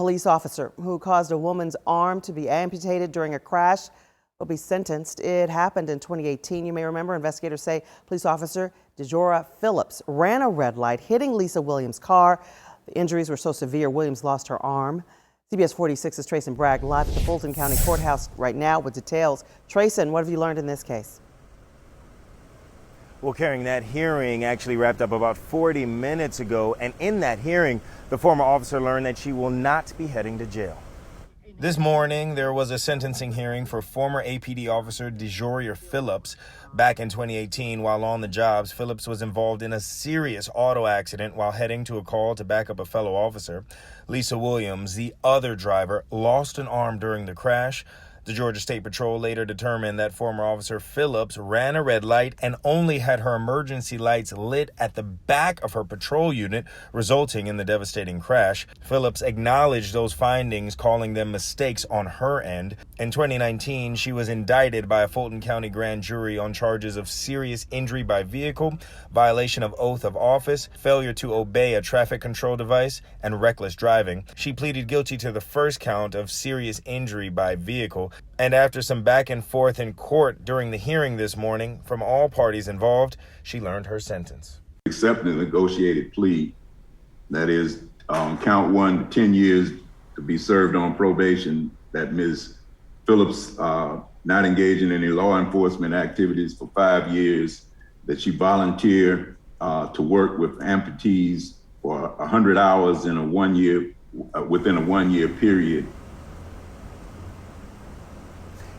Police officer who caused a woman's arm to be amputated during a crash will be sentenced. It happened in 2018. You may remember investigators say police officer DeJora Phillips ran a red light, hitting Lisa Williams' car. The injuries were so severe, Williams lost her arm. CBS 46's Trayson Bragg live at the Fulton County Courthouse right now with details. Trayson, what have you learned in this case? Well, Karen, that hearing actually wrapped up about 40 minutes ago, and in that hearing, the former officer learned that she will not be heading to jail. This morning, there was a sentencing hearing for former APD officer DeJora Phillips. Back in 2018, while on the jobs, Phillips was involved in a serious auto accident while heading to a call to back up a fellow officer. Lisa Williams, the other driver, lost an arm during the crash. The Georgia State Patrol later determined that former officer Phillips ran a red light and only had her emergency lights lit at the back of her patrol unit, resulting in the devastating crash. Phillips acknowledged those findings, calling them mistakes on her end. In 2019, she was indicted by a Fulton County grand jury on charges of serious injury by vehicle, violation of oath of office, failure to obey a traffic control device, and reckless driving. She pleaded guilty to the first count of serious injury by vehicle. And after some back and forth in court during the hearing this morning from all parties involved, she learned her sentence. Accept the negotiated plea, that is, count 1, 10 years to be served on probation, that Ms. Phillips not engaged in any law enforcement activities for 5 years, that she volunteered to work with amputees for 100 hours in a 1 year, within a 1 year period.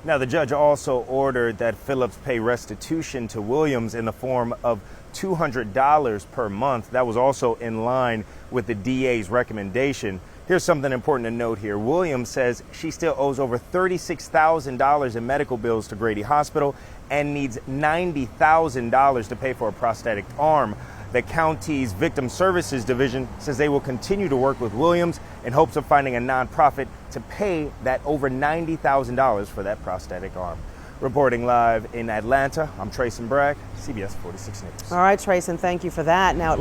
Now, the judge also ordered that Phillips pay restitution to Williams in the form of $200 per month. That was also in line with the DA's recommendation. Here's something important to note here. Williams says she still owes over $36,000 in medical bills to Grady Hospital and needs $90,000 to pay for a prosthetic arm. The county's Victim Services Division says they will continue to work with Williams in hopes of finding a nonprofit to pay that over $90,000 for that prosthetic arm. Reporting live in Atlanta, I'm Trayson Bragg, CBS 46 News. All right, Trayson, thank you for that. Now, Atlanta